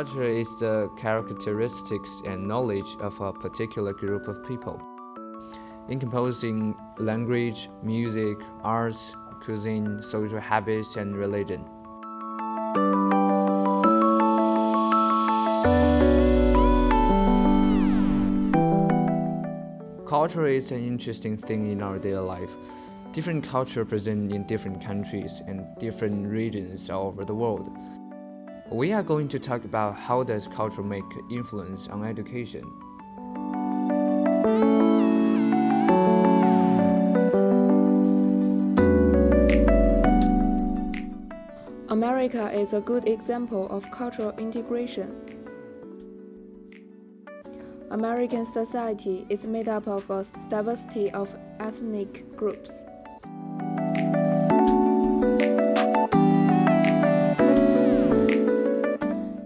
Culture is the characteristics and knowledge of a particular group of people, encompassing language, music, arts, cuisine, social habits, and religion. Culture is an interesting thing in our daily life. Different culture present in different countries and different regions all over the world. We are going to talk about how does culture make influence on education. America is a good example of cultural integration. American society is made up of a diversity of ethnic groups.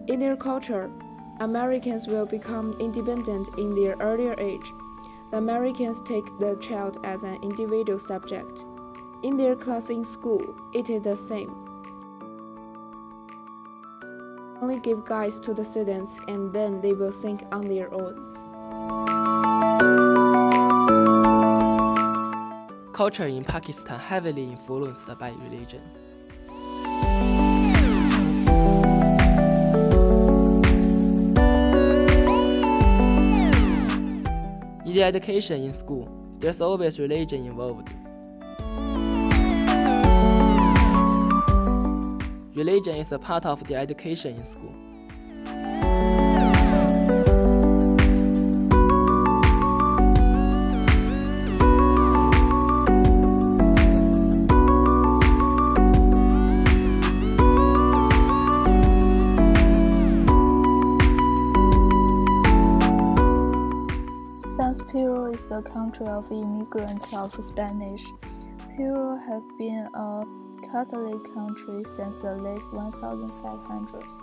In their culture, Americans will become independent in their earlier age. The Americans take the child as an individual subject. In their class in school, it is the same. Only give guides to the students and then they will think on their own. Culture in Pakistan heavily influenced by religion. In the education in school, there's always religion involved. Religion is a part of the education in school. Since Peru is a country of immigrants of Spanish, Peru has been a Catholic country since the late 1500s.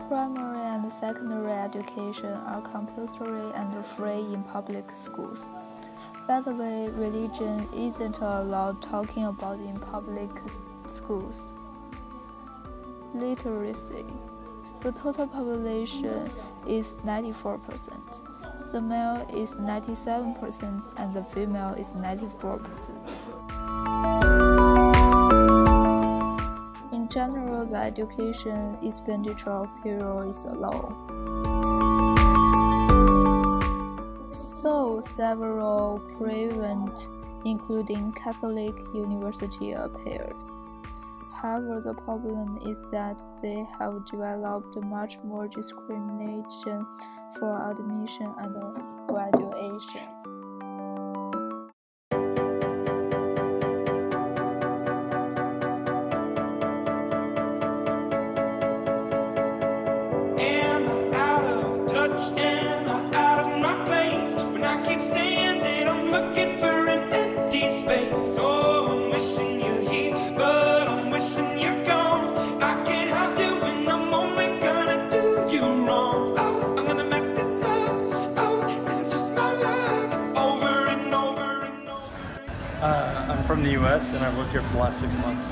Primary and secondary education are compulsory and free in public schools. By the way, religion isn't allowed talking about in public schools. Literacy. The total population is 94%. The male is 97% and the female is 94%. In general, the education expenditure of Peru is low. So several private, including Catholic university appears. However, the problem is that they have developed much more discrimination for admission and graduation. I'm from the US and I've lived here for the last 6 months.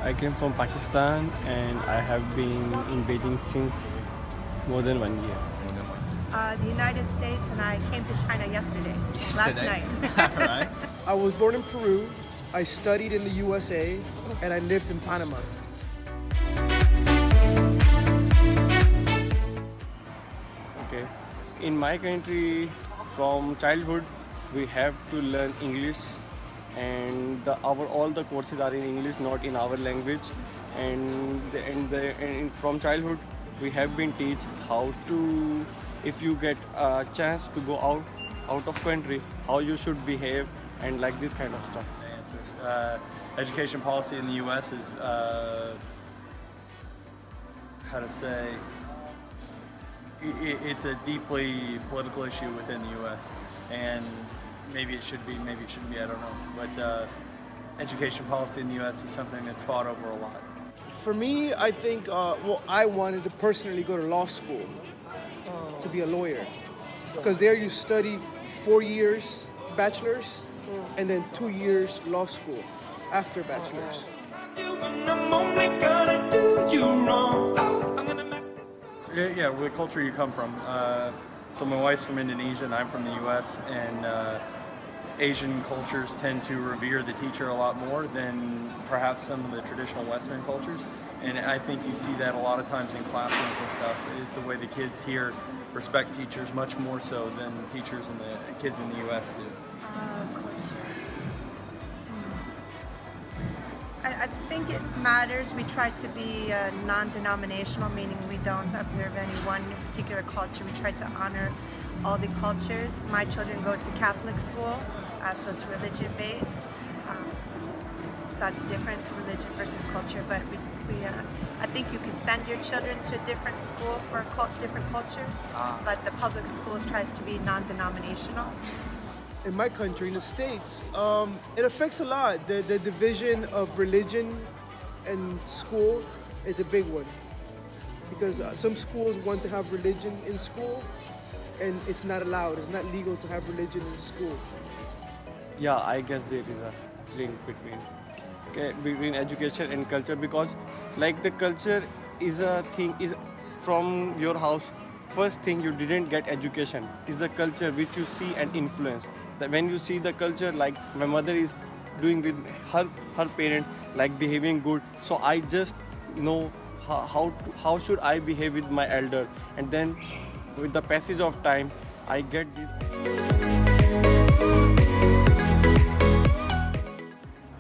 I came from Pakistan and I have been in Beijing since more than 1 year. The United States, and I came to China last night. Right. I was born in Peru, I studied in the USA, and I lived in Panama. Okay. In my country, from childhood, we have to learn English, and all the courses are in English, not in our language. And from childhood, we have been taught how to, if you get a chance to go out of country, how you should behave, and like this kind of stuff. Education policy in the U.S. is, it's a deeply political issue within the U.S. and maybe it should be, maybe it shouldn't be, I don't know. But education policy in the U.S. is something that's fought over a lot. For me, I think, I wanted to personally go to law school. to be a lawyer. Because there you study 4 years bachelor's and then 2 years law school after bachelor's. Yeah, what culture you come from. So my wife's from Indonesia and I'm from the U.S. and Asian cultures tend to revere the teacher a lot more than perhaps some of the traditional Western cultures. And I think you see that a lot of times in classrooms and stuff, is the way the kids here respect teachers much more so than teachers and the kids in the U.S. do. Culture. I think it matters. We try to be non-denominational, meaning we don't observe any one particular culture. We try to honor all the cultures. My children go to Catholic school, so it's religion-based. So that's different, religion versus culture. But I think you can send your children to a different school for different cultures, but the public schools tries to be non-denominational. In my country, in the States, it affects a lot. The division of religion and school is a big one. Because some schools want to have religion in school, and it's not allowed. It's not legal to have religion in school. Yeah, I guess there is a link between education and culture, because like the culture is a thing, is from your house. First thing, you didn't get education, is the culture which you see and influence. That when you see the culture, like my mother is doing with her parent, like behaving good, so I just know how should I behave with my elder, and then with the passage of time I get this.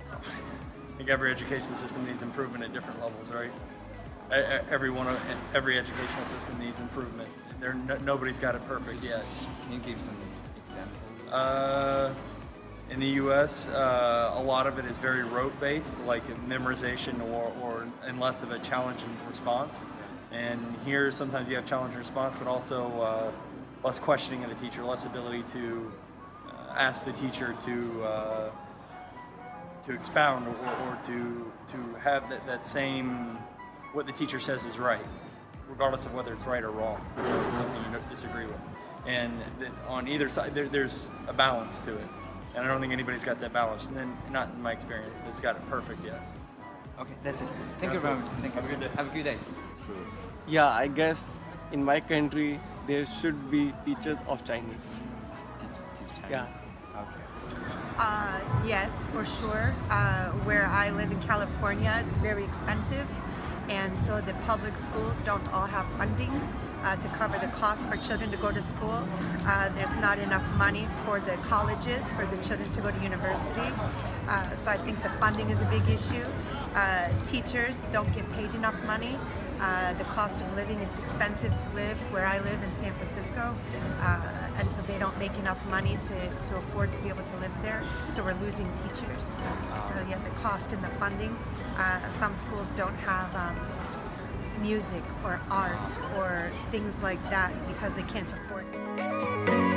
I think every education system needs improvement at different levels, right? Every educational system needs improvement. Nobody's got it perfect yet. Can you give some examples? In the U.S., a lot of it is very rote-based, like memorization and less of a challenge and response. And here, sometimes you have challenge and response, but also less questioning of the teacher, less ability to ask the teacher to expound or to have that same, what the teacher says is right, regardless of whether it's right or wrong, or something you disagree with. And on either side, there's a balance to it. And I don't think anybody's got that balance. And then, not in my experience, that's got it perfect yet. Okay, that's it. Thank you very much. Thank you. Have a good day. Have a good day. Yeah, I guess in my country there should be teachers of Chinese. Yeah. Yes, for sure. Where I live in California, it's very expensive, and so the public schools don't all have funding to cover the cost for children to go to school. There's not enough money for the colleges for the children to go to university. So I think the funding is a big issue. Teachers don't get paid enough money. The cost of living, it's expensive to live where I live in San Francisco, and so they don't make enough money to afford to be able to live there, so we're losing teachers. So yeah, the cost and the funding. Some schools don't have music or art or things like that because they can't afford it.